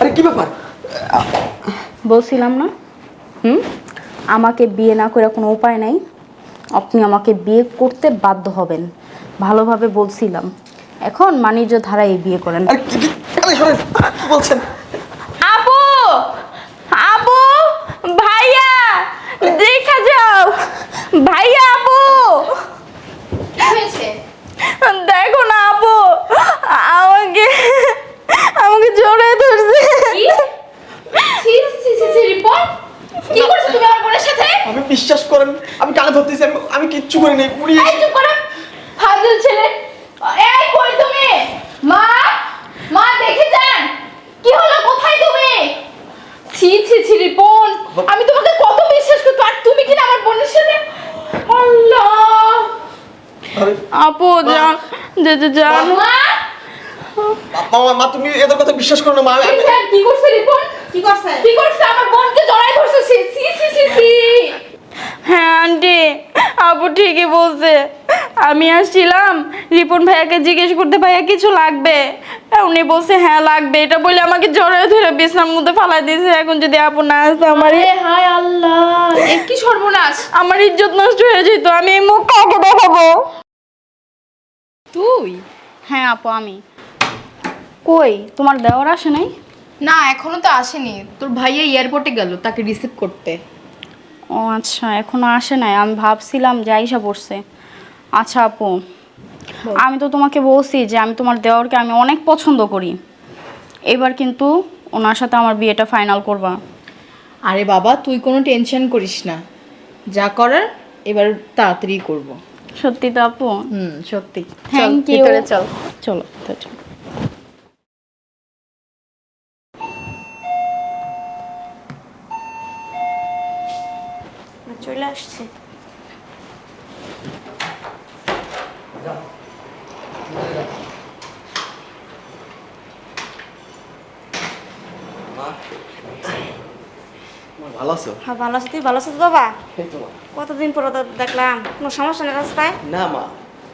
আরে কি ব্যাপার? বলছিলাম না আমাকে বিয়ে না করে কোনো উপায় নাই, আপনি আমাকে বিয়ে করতে বাধ্য হবেন। ভালোভাবে বলছিলাম, এখন বাণিজ্য ধারায় বিয়ে করেন। আরে আরে শোনেন, কি বলছেন? আপু, আপু, ভাইয়া দেখা যাও, ভাইয়া আপু, কি হয়েছে? দেখো না আপু, আমাকে আমাকে জড়িয়ে ধরছে। কি? রিপন, কি করছো তুমি আমার বোনের সাথে? আমি বিশ্বাস করেন, আমি কানে ধরতেছি, আমি কিচ্ছু করিনি। উনি এই চুপ করো, ফাজিল ছেলে। এই কই তুমি? মা, মা দেখে যান। কি হলো, কোথায় তুমি? ছি রিপন, আমি তোমাকে কত বিশ্বাস করতো, আর তুমি কিনা আমার বোনের সাথে। আল্লাহ। আরে আপু যান, যান। মা, মা তুমি এদের কথা বিশ্বাস করো না মা। দেখেন কি করছে রিপন? কি করছে? কি করছে? আমার বোনকে জড়াই ধরছে। ছি। হ্যাঁ আন্টি, আপু ঠিকই বলছে। আমি আসছিলাম রিপন ভাইয়াকে জিজ্ঞেস করতে, ভাইয়া কিছু লাগবে? উনি বলছে হ্যাঁ লাগবে, এটা বলে আমাকে জড়িয়ে ধরে বিছানার মধ্যে ফালাই দিয়েছে। এখন যদি আপু না আসতো আমার হায় আল্লাহ, এ কি সর্বনাশ। আমার ইজ্জত নষ্ট হয়ে যেত। আমি এই মুখ কাউকে দেখাবো? তুই? হ্যাঁ আপু আমি। কই তোমার দেওয়ার আসে নাই? না, এখনো তো আসেনি। তোর ভাইয়া এয়ারপোর্টে গেল তাকে রিসিভ করতে। ও আচ্ছা, এখনো আসে নাই। আমি ভাবছিলাম যে আইসা পড়ছে। আচ্ছা আপু, আমি তো তোমাকে বলছি যে আমি তোমার দেওরকে আমি অনেক পছন্দ করি। এবার কিন্তু ওনার সাথে আমার বিয়েটা ফাইনাল করবা। আরে বাবা, তুই কোনো টেনশন করিস না, যা করার এবার তাড়াতাড়ি করব। সত্যি তো আপু? সত্যি। Thank you. ভিতরে চল। চলো তো চলো। চলে আসছে। ভালো আছো? হ্যাঁ ভালো আছো, তুই ভালো আছো তো বাবা? এই তো মা। কতদিন পর তো দেখলাম, কোনো সমস্যা নেই রাস্তায়? না মা,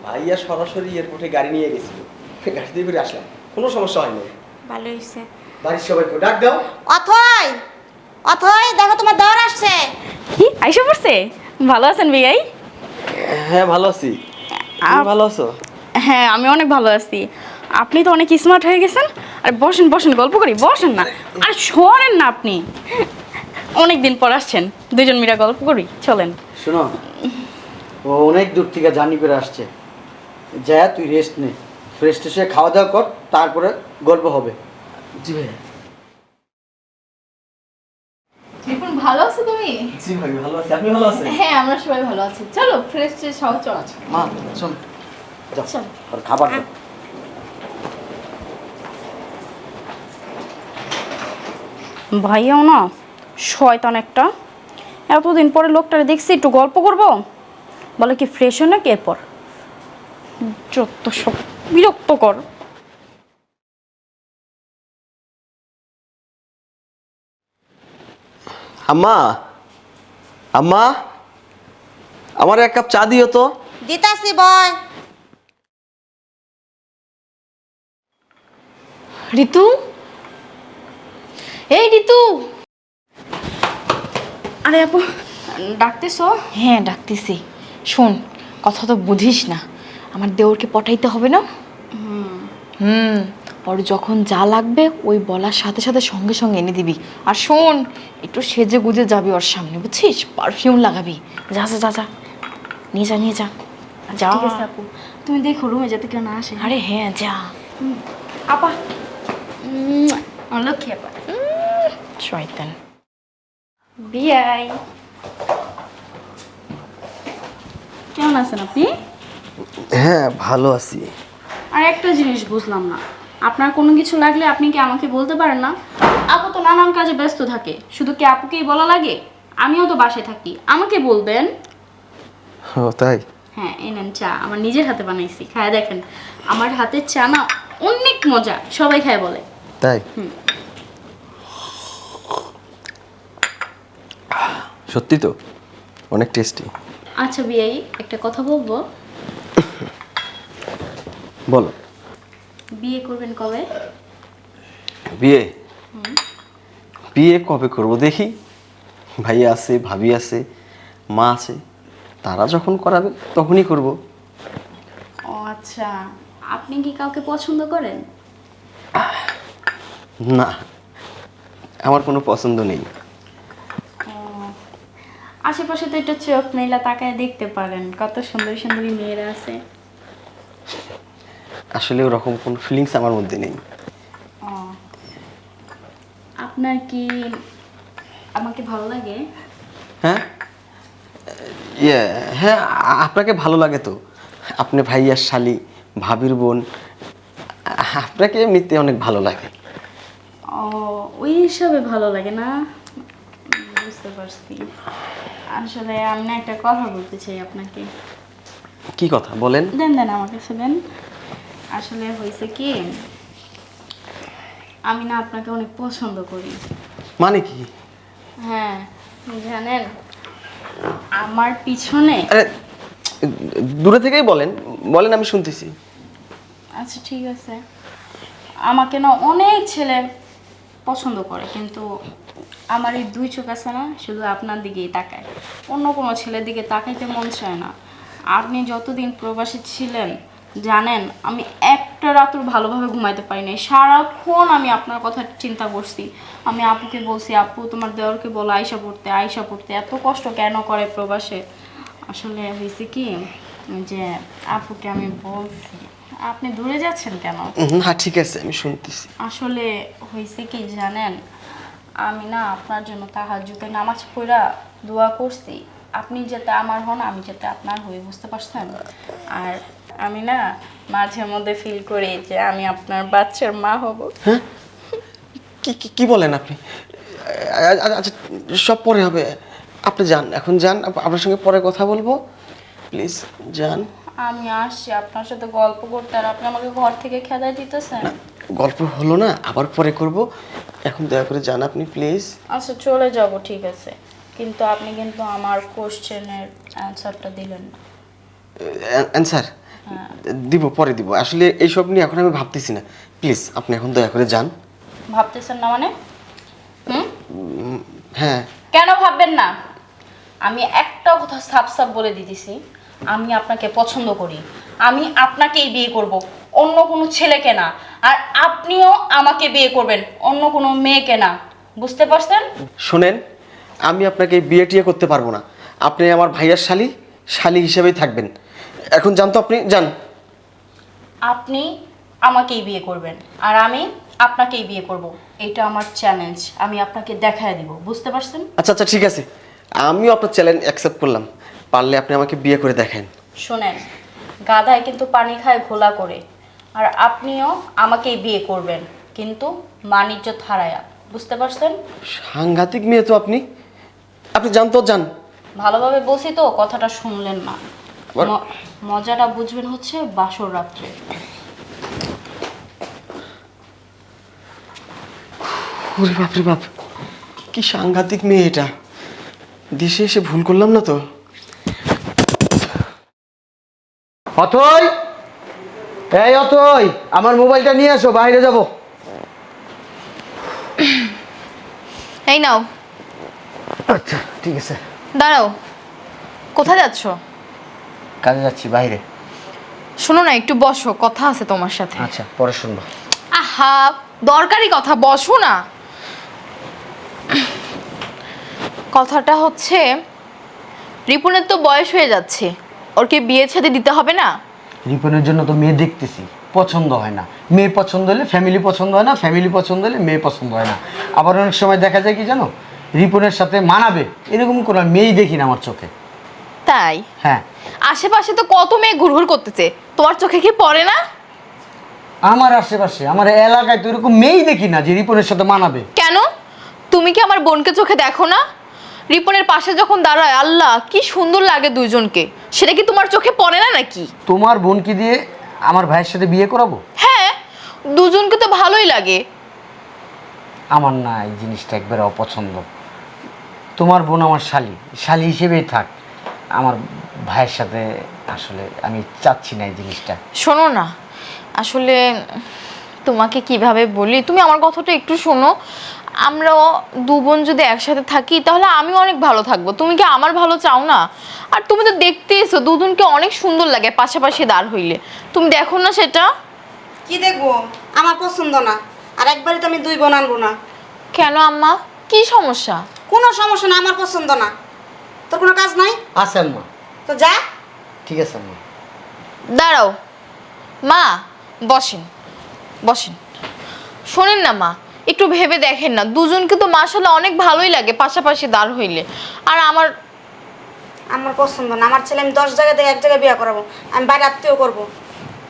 ভাইয়া সরাসরি এয়ারপোর্টে গাড়ি নিয়ে গেছিল, গাড়িতে করে আসলাম, কোনো সমস্যা হয়নি। ভালো হয়েছে। বাড়ির সবাইকে ডাক দাও। অথই, অথই দেখো তোমার দেওয়ার আসছে। কি আইসা পড়ছে? ভালো আছেন বিয়াই? হ্যাঁ ভালো আছি, তুমি ভালো আছো? হ্যাঁ আমি অনেক ভালো আছি। আপনি তো অনেক স্মার্ট হয়ে গেছেন। আর বসেন বসেন, গল্প করি, বসেন না। আর শোনেন না, আপনি অনেক দিন পর আসছেন, দুজন মিলে গল্প করি, চলেন। শোনো, ও অনেক দূর থেকে জার্নি করে আসছে। যা তুই রেস্ট নে, ফ্রেশ ট্রেশে খাওয়া দাওয়া কর, তারপরে গল্প হবে। জি ভাইয়া। রিপন, ভালো আছো তুমি? জি ভাই ভালো আছি, আপনি ভালো আছেন? হ্যাঁ, আমরা সবাই ভালো আছি। চলো ফ্রেশ ট্রেশ হও, চল। মা শোন, যাও চল। আর খাবার দাও। ভাইয়াও না শয়তান একটা। এতদিন পরে লোকটারে দেখছি, একটু গল্প করব বলে কি ফ্রেশ হয় নাকি এরপর। যত সব বিরক্তকর। আম্মা, আম্মা, আমার এক কাপ চা দিও তো। দিতাছি বয়। ঋতু, এই ঋতু। আরে আপু, ডাকতেছো? হ্যাঁ ডাকতেছি। শোন, কথা তো বুঝিস না, আমার দেওরকে পটাইতে হবে না? পরে যখন যা লাগবে ওই বলার সাথে সাথে সঙ্গে সঙ্গে এনে দিবি। আর শোন, একটু সেজে গুজে যাবি ওর সামনে, বুঝছিস? পারফিউম লাগাবি। যা যা যা যা, নিয়ে যা নিয়ে যা। যা। ঠিক আছে আপু, তুমি দেখো রুমে যাতে কেউ না আসে। আরে হ্যাঁ যা। আপা, আমার লক্ষ্মী আপা। শয়তান। বিয়াই, কেমন আছেন আপনি? হ্যাঁ ভালো আছি। আর একটা জিনিস বুঝলাম না, আপনার কোনো কিছু লাগলে আপনি কি আমাকে বলতে পারেন না? আপু তো নানান কাজে ব্যস্ত থাকে, শুধু কি আপুকেই বলা লাগে? আমিও তো বাসায় থাকি, আমাকে বলবেন। ও তাই? হ্যাঁ এই নেন চা, আমার নিজের হাতে বানাইছি, খায় দেখেন। আমার হাতের চা না অনেক মজা, সবাই খায় বলে। তাই? সত্যি তো অনেক টেস্টি। আচ্ছা বিয়াই, একটা কথা বলবো। বলো। বিয়ে করবেন কবে? বিয়ে? বিয়ে কবে করব দেখি, ভাইয়া আছে, ভাবি আছে, মা আছে, তারা যখন করাবে তখনই করব। ও আচ্ছা, আপনি কি কাউকে পছন্দ করেন? না, আমার কোনো পছন্দ নেই। আশেপাশে তো একটু চোখ মেলা তাকায় দেখতে পারেন, কত সুন্দর সুন্দরী মেয়েরা আছে। আসলে ওরকম কোনো ফিলিংস আমার মধ্যে নেই। ও, আপনার কি আমাকে ভালো লাগে? হ্যাঁ, হ্যাঁ, আপনাকে ভালো লাগে তো। আপনি ভাইয়ার শালি, ভাবির বোন, আপনাকে এমনিতে অনেক ভালো লাগে। ও, ওই হিসাবে ভালো লাগে না? বুঝতে পারছি। আসলে আমি না একটা কথা বলতে চাই আপনাকে। কি কথা বলেন? দেন দেন আমার কাছে দেন। আসলে হয়েছে কি, আমি না আপনাকে অনেক পছন্দ করি। মানে কি? হ্যাঁ, জানেন আমার পিছনে। আরে দূরে থেকেই বলেন, বলেন, আমি শুনতেছি। আচ্ছা ঠিক আছে, আমাকে না অনেক ছেলে পছন্দ করে, কিন্তু আমার এই দুই চোখ আছে না, শুধু আপনার দিকেই তাকায়, অন্য কোনো ছেলের দিকে তাকাইতে মন চায় না। আপনি যতদিন প্রবাসী ছিলেন জানেন, আমি একটা রাত্র ভালোভাবে ঘুমাইতে পারি নাই, সারাক্ষণ আমি আপনার কথা চিন্তা করছি। আমি আপুকে বলছি, আপু তোমার দেওরকে বলো আয়শা পড়তে, আয়শা পড়তে, এত কষ্ট কেন করে প্রবাসে। আসলে হয়েছে কি যে আপুকে আমি বলছি। আপনি দূরে যাচ্ছেন কেন? হ্যাঁ ঠিক আছে, আমি শুনতেছি। আসলে হয়েছে কি জানেন, আমি না আপনার জন্য তাহাজ্জুদে নামাজ পড়া দোয়া করছি, আপনি যাতে আমার হন, আমি যাতে আপনার হই, বুঝতে পারছেন? আর আমি না মাঝে মধ্যে ফিল করি যে আমি আপনার বাচ্চার মা হব। হ্যাঁ, কি কি কি বলেন আপনি? আচ্ছা, সব পরে হবে। আপনি যান, এখন যান, আপনার সঙ্গে পরে কথা বলবো, প্লিজ যান। আমি আসছি আপনার সাথে গল্প করতে, আর আপনি আমাকে ঘর থেকে খেদাই দিতেছেন। গল্প হলো না, আবার পরে করব, এখন দয়া করে যান আপনি প্লিজ। আচ্ছা চলে যাব, ঠিক আছে, কিন্তু আপনি কিন্তু আমার কোশ্চেনের অ্যান্সারটা দিলেন না। অ্যান্সার দিব, পরে দিব। আসলে এইসব নিয়ে এখন আমি ভাবতেছি না, প্লিজ আপনি এখন দয়া করে যান। ভাবতেছেন না মানে? হ্যাঁ। কেন ভাববেন না? আমি একটা কথা সাফ সাফ বলে দিতেছি, আমি আপনাকে পছন্দ করি, আমি আপনাকেই বিয়ে করব, অন্য কোনো ছেলেকে না। আর আপনিও আমাকে বিয়ে করবেন, অন্য কোনো মেয়েকে না, বুঝতে পারছেন? শোনেন, আমি আপনাকে বিয়ে টিয়ে করতে পারবো না। আপনি আমার ভাইয়ার শালি, শালি হিসেবেই থাকবেন। এখন যান তো, আপনি যান। আপনি আমাকেই বিয়ে করবেন, আর আমি আপনাকেই বিয়ে করব, এটা আমার চ্যালেঞ্জ, আমি আপনাকে দেখায় দিব, বুঝতে পারছেন? আচ্ছা আচ্ছা ঠিক আছে, আমিও আপনার চ্যালেঞ্জ অ্যাকসেপ্ট করলাম। পারলে আপনি আমাকে বিয়ে করে দেখেন। শোনেন, গাধায় কিন্তু পানি খায় ঘোলা করে, আর আপনিও আমাকেই বিয়ে করবেন, কিন্তু মান-ইজ্জত হারায়া, বুঝতে পারছেন? সাংঘাতিক মেয়ে তো আপনি। আপনি যান তো, যান। ভালোভাবে বলছি তো, কথাটা শুনলেন না। আবার- মজাটা বুঝবেন হচ্ছে বাসর রাত্রে। ওরে বাপ রে বাপ, কি সাংঘাতিক মেয়ে এটা। দেশে এসে ভুল করলাম না তো? অথই, এই অথই, আমার মোবাইলটা নিয়ে আসো, বাইরে যাব। এই নাও। আচ্ছা ঠিক আছে। দাঁড়াও, কোথায় যাচ্ছ? কাজে যাচ্ছি বাইরে। শোনো না, একটু বসো, কথা আছে তোমার সাথে। আচ্ছা পরে শুনবো। আহা, দরকারি কথা, বসো না। কথাটা হচ্ছে, রিপুনের তো বয়স হয়ে যাচ্ছে, ওর কি বিয়ের সাথে দিতে হবে না? রিপনের জন্য তো মেয়ে দেখতেছি, পছন্দ হয় না। মেয়ে পছন্দ হলে ফ্যামিলি পছন্দ হয় না, ফ্যামিলি পছন্দ হলে মেয়ে পছন্দ হয় না। আবার অনেক সময় দেখা যায় কি জানো, রিপনের সাথে মানাবে এরকম কোনো মেয়েই দেখি না আমার চোখে। তাই? হ্যাঁ। আশেপাশে তো কত মেয়ে ঘুরঘুর করতেছে, তোমার চোখে কি পড়ে না? আমার আশেপাশে, আমার এলাকায় তো এরকম মেয়েই দেখি না যে রিপনের সাথে মানাবে। কেন? তুমি কি আমার বোনকে চোখে দেখো না? রিপনের পাশে যখন দাঁড়ায়, আল্লাহ কি সুন্দর লাগে দুইজনকে, সেটা কি তোমার চোখে পড়ে না নাকি? তোমার বোনকে দিয়ে আমার ভাইয়ের সাথে বিয়ে করাবো? হ্যাঁ, দুজনকে তো ভালোই লাগে। আমার না এই জিনিসটা একবারে অপছন্দ। তোমার বোন আমার শালি, শালি হিসেবেই থাক। আমার ভাইয়ের সাথে আসলে আমি চাচ্ছি না এই জিনিসটা। শোনো না, আসলে তোমাকে কিভাবে বলি, তুমি আমার কথাটা একটু শোনো। আমরাও দু বোন যদি একসাথে থাকি তাহলে আমি অনেক ভালো থাকবো। তুমি কি আমার ভালো চাও না? আর তুমি তো দেখতেইছো দুজনকে অনেক সুন্দর লাগে পাশাপাশি দাঁড় হইলে। তুমি দেখো না সেটা? কি দেখবো? আমার পছন্দ না। আর একবারই তো আমি 2 বোন আনবো না। কেন আম্মা, কি সমস্যা? কোনো সমস্যা না, আমার পছন্দ না। তোর কোনো কাজ নাই আছে আম্মা। তো যা। ঠিক আছে আম্মা। দাঁড়াও মা, বসেন বসেন। শোনেন না মা, একটু ভেবে দেখেন না, দুজনকে তো মাশাআল্লাহ অনেক ভালোই লাগে পাশাপাশি দাঁড় হইলে। আর আমার আমার পছন্দ না। আমার ছেলে আমি 10 জায়গা থেকে 1 জায়গায় বিয়ে করাবো। আমি বাইরে আত্মীয় করবো।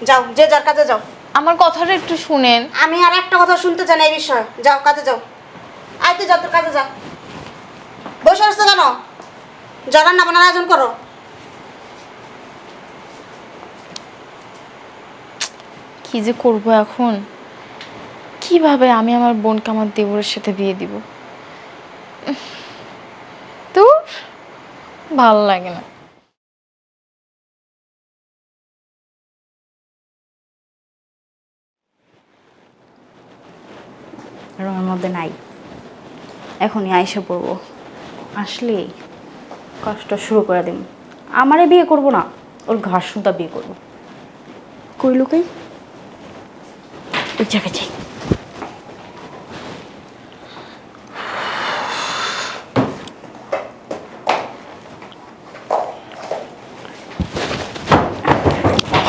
যাও, যে যার কাজে যাও। আমার কথাটা একটু শুনেন। আমি আর একটা কথা শুনতে চাই না এই বিষয়ে। যাও, কাজে যাও। আইতে যাও, তোর কাজে যা। বসে আসছো কেন? যা, রান্না বান্নার আয়োজন করো। কি যে করব এখন, কিভাবে আমি আমার বোনকে আমার দেবরের সাথে বিয়ে দিব? তো ভালো লাগে না। রুমের মধ্যে নাই, এখনই আইসা পড়বো। আসলেই কষ্ট শুরু করে দিন। আমারে বিয়ে করব না, ওর ঘর শুদ্ধা বিয়ে করবো। কই লুকাই, ওই জায়গায় যাই।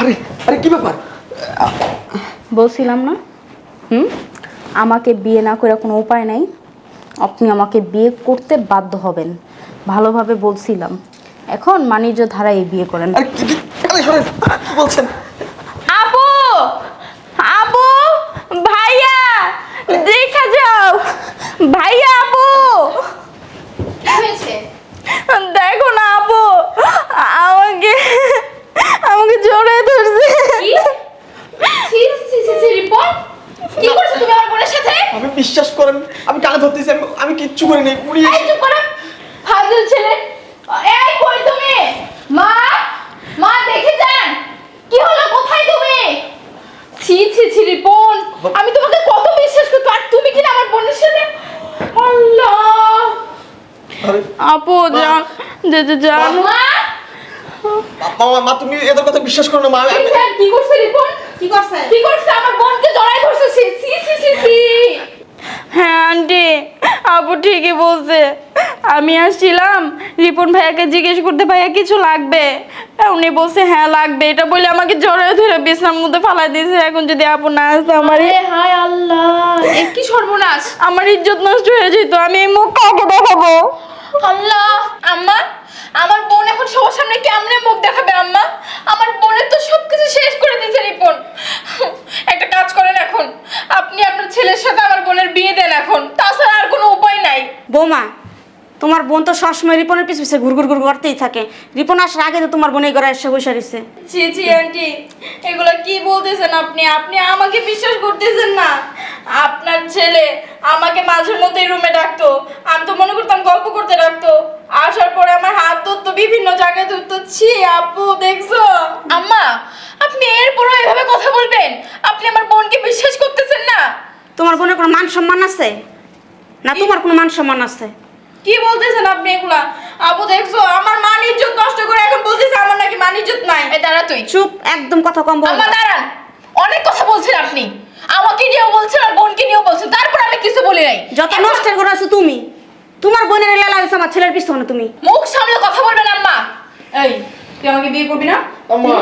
আরে আরে কি ব্যাপার? বলছিলাম না আমাকে বিয়ে না করে কোনো উপায় নাই, আপনি আমাকে বিয়ে করতে বাধ্য হবেন। ভালোভাবে বলছিলাম, এখন বাণিজ্য ধারায় বিয়ে করেন। আরে আরে শোনেন, কি বলছেন? আপু, আপু, ভাইয়া, দেখা যাও। ভাইয়া, আপু, কি হয়েছে? দেখো না আপু, আমাকে আমাকে জড়িয়ে ধরছে। রিপন, কি করছো তুমি আমার বোনের সাথে? আমি বিশ্বাস করেন, আমি কানে ধরতেছি, আমি কিচ্ছু করিনি। উনি এই চুপ করো, ফাজিল ছেলে। এই কই তুমি? মা, মা দেখে যান। কি হলো, কোথায় তুমি? ছি ছি ছি রিপন, আমি তোমাকে কত বিশ্বাস করতে, আর তুমি কি না আমার বোনের সাথে? আল্লাহ। আরে আপু যান, যান। মা, মা তুমি এদের কথা বিশ্বাস করো না মা। দেখে যান কি করছে রিপন? কি করছে? কি করছে? আমার বোনকে জড়াই ধরছে। ছি ছি ছি ছি ছি। হ্যাঁ আন্টি, আপু ঠিকই বলছে। আমি আসছিলাম রিপন ভাইয়াকে জিজ্ঞেস করতে, ভাইয়া কিছু লাগবে? উনি বলছে হ্যাঁ লাগবে, এটা বলে আমাকে জড়িয়ে ধরে বিছানার মধ্যে ফালাই দিয়েছে। এখন যদি আপু না আসতো আমার হায় আল্লাহ, এ কি সর্বনাশ! আমার ইজ্জত নষ্ট হয়ে যেত। আমি এই মুখ কাউকে দেখাবো? আল্লাহ, আম্মা, আমার বোন এখন সবার সামনে কেমনে মুখ দেখাবে আম্মা? আমার বোনের তো সবকিছু শেষ করে দিয়েছে রিপন। একটা কাজ করেন, এখন আপনি আপনার ছেলের সাথে আমার বোনের বিয়ে দেন এখন, তাছাড়া আর কোনো উপায় নাই। বৌমা, তোমার বোন তো সবসময় রিপনের পিছু পিছু ঘুরঘুর ঘুর করতেই থাকে। রিপন আসার আগে তো তোমার বোন এই ঘরে এসে বসে রয়েছে। জি জি আন্টি, এগুলো কি বলতেছেন আপনি? আপনি আমাকে বিশ্বাস করতেছেন না? আপনার ছেলে আমাকে মাঝের মধ্যে রুমে ডাকতো, আমি তো মনে করতাম গল্প করতে ডাকতো। আসার পরে আমার হাত ধরতো, বিভিন্ন জায়গায় ধরতো। ছি আপু, দেখছো? আম্মা, আপনি এরপরও এভাবে কথা বলবেন? আপনি আমার বোনকে বিশ্বাস করতেছেন না? তোমার বোনের কোনো মান সম্মান আছে না? তোমার কোনো মান সম্মান আছে? কি বলতেছেন আপনি এগুলা? আপু দেখছো, আমার মান ইজ্জত নষ্ট করে এখন বলতেছে আমার নাকি মান ইজ্জত নাই। এই দাঁড়া তুই। চুপ, একদম কথা কম বলবা। আম্মা দাঁড়ান, অনেক কথা বলছেন আপনি। আমাকে নিয়েও বলছেন আর বোনকে নিয়েও বলছেন, তারপর আমি কিছু বলি নাই। যত নষ্টের করে আছো তুমি। তোমার বোনের লেলা হয়েছে আমার ছেলের পিছনে। তুমি মুখ সামলে কথা বলবেন আম্মা। এই, তুই আমাকে বিয়ে করবি না? আম্মা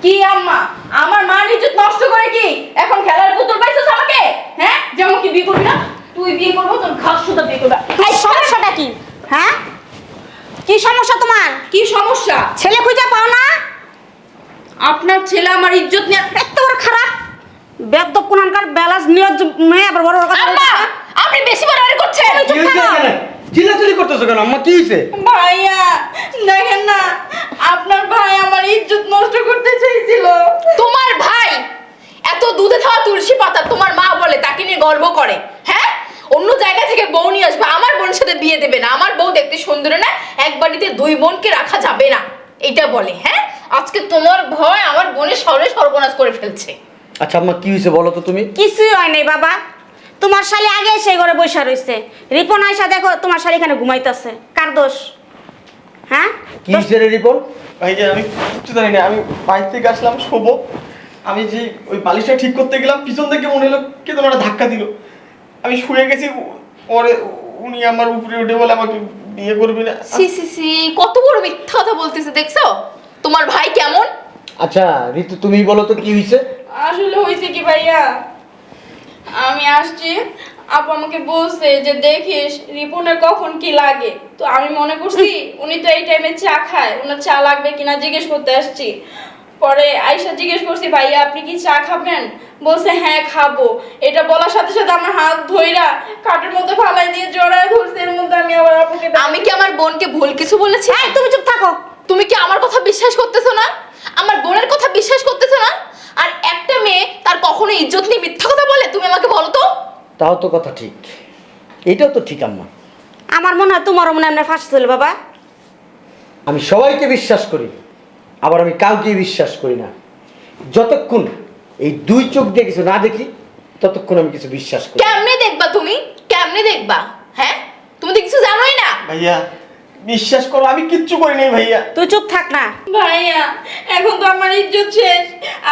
কি আম্মা? আমার মান ইজ্জত নষ্ট করে কি এখন খেলার পুতুল পাইছিস আমাকে? হ্যাঁ, যে আমাকে বিয়ে করবি না? তুই বিয়ে করবো, তোর ঘাস সুতা বিয়ে করবে। এই সমস্যাটা কি? হ্যাঁ, কি সমস্যা তোমার? কি সমস্যা? ছেলে খুঁজে পাও না? আপনার ছেলে আমার ইজ্জত নিয়ে এত বড় খারাপ বেদব কোনকার ব্যালান্স নিয়ত মেয়ে আবার বড় বড় কথা আম্মা, বলছে। আপনি বেশি বাড়াবাড়ি করছেন। কি হয়েছে এখানে? চিল্লাচিল্লি করতেছো কেন আম্মা? কি হয়েছে? ভাইয়া দেখেন না, আপনার ভাই আমার ইজ্জত নষ্ট করতে চাইছিল। তোমার ভাই এত দুধে খাওয়া তুলসী পাতা তোমার মা বলে, তাকে নিয়ে গর্ব করে? হ্যাঁ, অন্য জায়গা থেকে বউ নিয়ে আসবে, আমার বোনের সাথে বিয়ে দেবে না। আমার বউ দেখতে সুন্দর না, এক বাড়িতে 2 বোনকে রাখা যাবে না, এটা বলে। হ্যাঁ, আজকে তোমার ভয় আমার বোনের সর্বনাশ করে ফেলছে। আচ্ছা আম্মা, কি হয়েছে বলো তো তুমি? কিছুই হয় নাই বাবা। তোমার শালি আগে সেই ঘরে বসে রইছে। রিপন আয়সা দেখো তোমার শালি এখানে ঘুমাইতেছে, কার দোষ? হ্যাঁ কি হিসেবে রিপন? ভাইয়া আমি কিছু জানি না, আমি বাইরে থেকে আসলাম শোবো, আমি যে ওই বালিশটা ঠিক করতে গেলাম পিছন থেকে মনে হলো কে তোমার ধাক্কা দিল, আমি শুয়ে গেছি, পরে উনি আমার উপরে উঠে বলে আমাকে বিয়ে করবি না। সি সি সি, কত বড় মিথ্যা কথা বলতেছে দেখছো? তোমার ভাই কেমন? আচ্ছা ঋতু তুমি বলো তো কি হয়েছে? আসলে হয়েছে কি ভাইয়া, আমি আসছি, আপু আমাকে বলছে যে দেখিস রিপনের কখন কি লাগে, তো আমি মনে করছি উনি তো এই টাইমে চা খায়, ওনার চা লাগবে কিনা জিজ্ঞেস করতে আসছি। পরে আয়শা জিজ্ঞেস করছি ভাইয়া আপনি কি চা খাবেন, বলছে হ্যাঁ খাবো। এটা বলার সাথে সাথে আমার হাত ধইরা কাঠের মধ্যে ফালাই দিয়ে জড়ায় ধরছে, এর মধ্যে আমি আবার আপুকে আমি কি আমার বোনকে ভুল কিছু বলেছি? এই তুমি চুপ থাকো। তুমি কি আমার কথা বিশ্বাস করতেছো না? আমার বোনের কথা বিশ্বাস করতেছো না? আর একটা মেয়ে তার কখনো ইজ্জত নিয়ে মিথ্যা কথা বলে? তুমি আমাকে বলো তো। তাও তো কথা ঠিক, এটাও তো ঠিক আম্মা। আমার মনে হয় তোমারও মনে হয় এমনি ফাঁসি ছিল বাবা। আমি সবাইকে বিশ্বাস করি, আবার আমি কাউকেই বিশ্বাস করি না। যতক্ষণ এই দুই চোখ দিয়ে কিছু না দেখি ততক্ষণ আমি কিছু বিশ্বাস করি না। কেমনে দেখবা তুমি? কেমনে দেখবা? হ্যাঁ, তুমি তো কিছু জানোই না। ভাইয়া বিশ্বাস করো আমি কিচ্ছু করি নাই ভাইয়া। তুই চুপ থাক না। ভাইয়া এখন তো আমার ইজ্জত শেষ,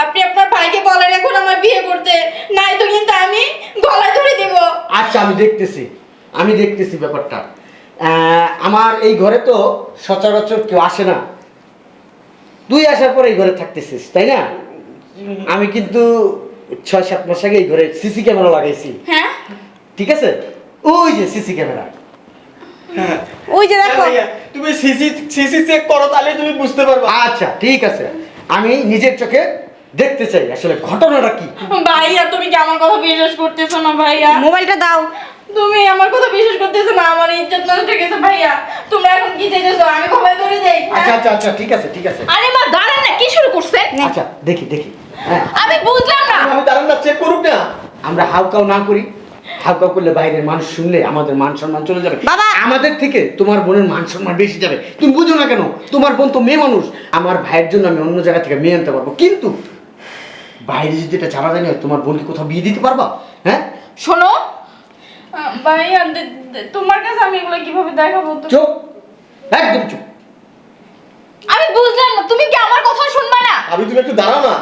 আপনি আপনার ভাইকে বলেন এখন আমার বিয়ে করতে, নাই তো কিন্তু আমি গলায় ধরে দেব। আচ্ছা আমি দেখতেছি ব্যাপারটা। আমার এই ঘরে তো সচরাচর কেউ আসে না, তুই আসার পরে এই ঘরে থাকতেছিস তাই না? আমি কিন্তু 6-7 মাস আগে এই ঘরে সিসি ক্যামেরা লাগাইছি, হ্যাঁ ঠিক আছে? ওই যে সিসি ক্যামেরা, ওই যে দেখো। ভাইয়া তুমি সিসি চেক করো তাহলে তুমি বুঝতে পারবে। আচ্ছা ঠিক আছে, আমি নিজের চোখে দেখতে চাই আসলে ঘটনাটা কি। ভাইয়া তুমি কি আমার কথা বিশ্বাস করতেছো না ভাইয়া? মোবাইলটা দাও। তুমি আমার কথা বিশ্বাস করতেছো না, আমার ইজ্জত নষ্ট হয়ে গেছে ভাইয়া। তোমরা এখন কি চাইতেছো আমি খবর ধরে দেই? আচ্ছা ঠিক আছে আরে মা দাঁড়ান না, কি শুরু করছেন? আচ্ছা দেখি হ্যাঁ, আমি বুঝলাম না। আমি দাঁড়ান না, চেক করুক না। আমরা হাউকাও না করি, হাউকাও করলে বাইরের মানুষ শুনলে আমাদের মান সম্মান চলে যাবে। বাবা! আমাদের থেকে তোমার বোনের মান সম্মান বেশি যাবে। তুমি বুঝো না কেন? তোমার বোন তো মেয়ে মানুষ, আমার ভাইয়ের জন্য আমি অন্য জায়গা থেকে মেয়ে আনতে পারবো, কিন্তু বাইরে যদি এটা জানা যায় না তোমার বোনকে কোথাও বিয়ে দিতে পারবা? হ্যাঁ শোনো, ভাইয়া তোমার কাছে আমি এগুলো কিভাবে দেখাবো? চুপ, একদম চুপ। আমি বুঝলাম না, তুমি কি আমার কথা শুনবা না? আমি তুমি একটু দাঁড়াও না।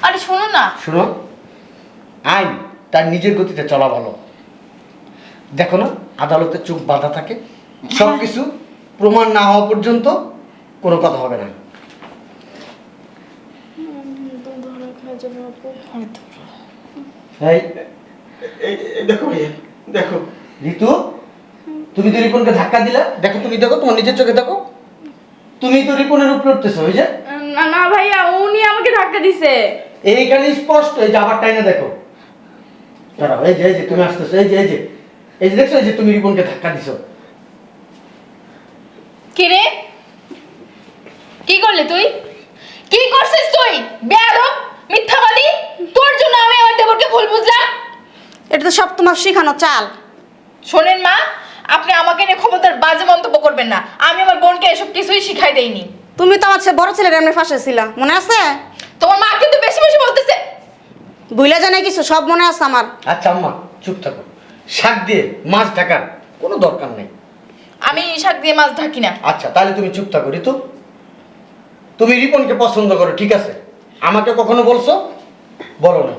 আরে শোনো না। শোনো, আইন তার নিজের গতিতে চলা ভালো। দেখো না আদালতে চোখ বাঁধা থাকে, সব কিছু প্রমাণ না হওয়া পর্যন্ত কোনো কথা হবে না। এই এই দেখো ভাইয়া দেখো। ঋতু, তুমি তো রিপনকে ধাক্কা দিলা, দেখো তোমার নিজের চোখে দেখো, তুমি তো রিপনের উপরে উঠতেছো। ওই যে না না ভাইয়া, উনি আমাকে ধাক্কা দিছে। এইখানে স্পষ্ট, এই যে আবার টাইনা দেখো, দাঁড়াও, এই যে তুমি আসতেছো, এই যে দেখছো, এই যে তুমি রিপনকে ধাক্কা দিছো। কি রে, কি করলি তুই? কি করছিস তুই? বেয়াদব, মিথ্যাবাদী। তোর জন্য আমি আমার দেবরকে ভুল বুঝলাম। এটা তো সব তোমার শিখানো চাল। শোনেন মা, আপনি আমাকে নিয়ে ক্ষমতার বাজে মন্তব্য করবেন না। আমি আমার বোনকে এসব কিছুই শিখাই দেইনি। তুমি তো আমার বড় ছেলের এমনি ফাঁসে ছিল, মনে আছে? তোমার মা কিন্তু বেশি বেশি বলতেছে। ভুলে জানে কিছু, সব মনে আছে আমার। আচ্ছা আম্মা চুপ থাকো, শাক দিয়ে মাছ ঢাকার কোনো দরকার নেই। আমি শাক দিয়ে মাছ ঢাকি না। আচ্ছা তাহলে তুমি চুপ থাকো। ঋতু, তুমি রিপনকে পছন্দ করো, ঠিক আছে, আমাকে কখনো বলছো? বলো না।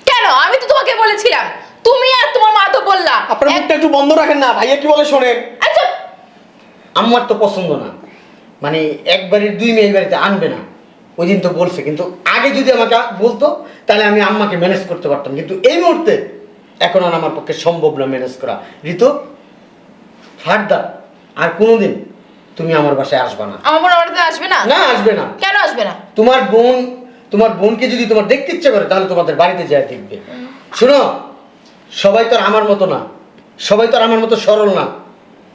কেন? আমি তো তোমাকে বলেছিলাম। তুমি আর তোমার মা তো বললা। আপনার মুখটা একটু বন্ধ রাখেন না, ভাইয়া কি বলে শোনেন। আচ্ছা, আমার তো পছন্দ না, মানে একবারের 2 মেয়ে এই বাড়িতে আনবে না, ওই দিন তো বলছে, কিন্তু আগে যদি আমাকে বলতো তাহলে আমি আম্মাকে ম্যানেজ করতে পারতাম, কিন্তু এই মুহূর্তে এখন আর আমার পক্ষে সম্ভব না ম্যানেজ করা। ঋতু, ফারদার আর কোনোদিন তুমি আমার বাসায় আসবে না। আমার বোন আমাদের আসবে না? না, আসবে না। কেন আসবে না? তোমার বোনকে যদি তোমার দেখতে ইচ্ছে করে তাহলে তোমাদের বাড়িতে যায় দেখবে। শোনো, সবাই তো আর আমার মতো না, সবাই তো আর আমার মতো সরল না,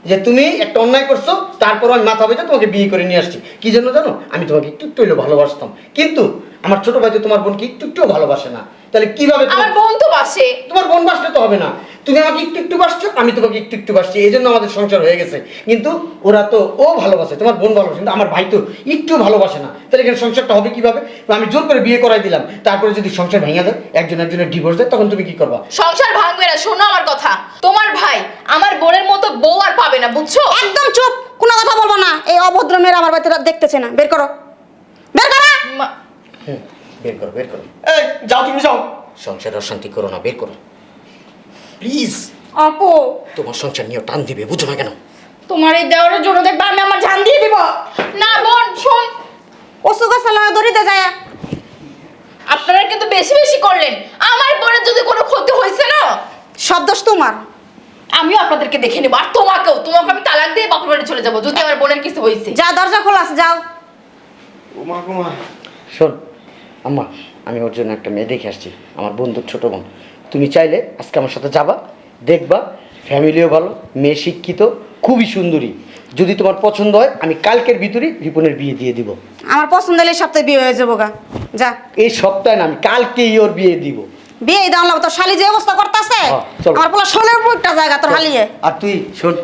যে তুমি একটা অন্যায় করছো তারপর আমি মাথা বেঁধে তোমাকে বিয়ে করে নিয়ে আসছি। কি জন্য জানো? আমি তোমাকে একটু হলেও ভালোবাসতাম, কিন্তু আমার ছোট ভাই তো তোমার বোনকে একটুও ভালোবাসে না। তাহলে কিভাবে আমার বোন তো বাসে। তোমার বোন বাসলে তো হবে না, তুমি আমাকে একটু একটু বাসছো, আমি তোমাকে একটু একটু বাসছি, এই জন্য আমাদের সংসার হয়ে গেছে। কিন্তু ওরা তো ও ভালোবাসে, তোমার বোন ভালোবাসে, কিন্তু আমার ভাই তো একটু ভালোবাসে না। তাহলে এখানে সংসারটা হবে কিভাবে? আমি জোর করে বিয়ে করাই দিলাম, তারপরে যদি সংসার ভেঙে যায়, একজনের ডিভোর্স দেয়, তখন তুমি কি করবা? সংসার ভাঙবে না, শোনো আমার কথা। তোমার ভাই আমার বোনের মতো বউ আর পাবে না, বুঝছো? একদম চুপ, কোনো কথা বলবো না। এই অভদ্র মেয়েরা আমার বাড়িতে দেখতেছে না। বের করো, বের করো। হুম, বের করো, বের করো। এই যাও, তুমি যাও। সংসারে অশান্তি করো না, বের করো প্লিজ। আপু তোমার সংসার নিয়ে টান দিবে, বুঝো না কেন? তোমার এই দেওয়ারের জন্য দেখবে আমি আমার জান দিয়ে দিব। না বোন শোন, কচু গাছ দড়িতে যায়। আপনারা কিন্তু বেশি বেশি করলেন। আমার বোনের যদি কোনো ক্ষতি হয়েছে না, সব দোষ তোমার। আমিও আপনাদেরকে দেখে নেবো। আর তোমাকে আমি তালাক দিয়ে বাপের বাড়ি চলে যাবো যদি আমার বোনের কিছু হয়েছে। যা, দরজা খোলা আছে, যাও। উমা কুমা, শোন আম্মা, আমি ওর জন্য একটা মেয়ে দেখে আসছি, আমার বন্ধুর ছোট বোন। তুমি চাইলে আজকে আমার সাথে যাবা, দেখবা, ফ্যামিলিও ভালো, মেয়ে শিক্ষিত, খুবই সুন্দরী। যদি তোমার পছন্দ হয়, আমি কালকের ভিতরেই রিপনের বিয়ে দিয়ে দিব। আমার পছন্দ হলে সপ্তাহে বিয়ে হয়ে যাবো গা। যা, এই সপ্তাহে না, আমি কালকেই ওর বিয়ে দিব। বিয়ে দাও না। তোর শালি যে অবস্থা করতেছে, হ্যাঁ, চলো। আমার পোলা সোনার উপর একটা জায়গা তোর হালিয়ে। আর তুই শোন,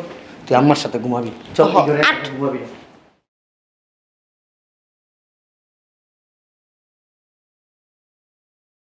তুই আম্মার সাথে ঘুমাবি, চল হ্যাঁ, এই ঘরে আট। ঘুমাবি।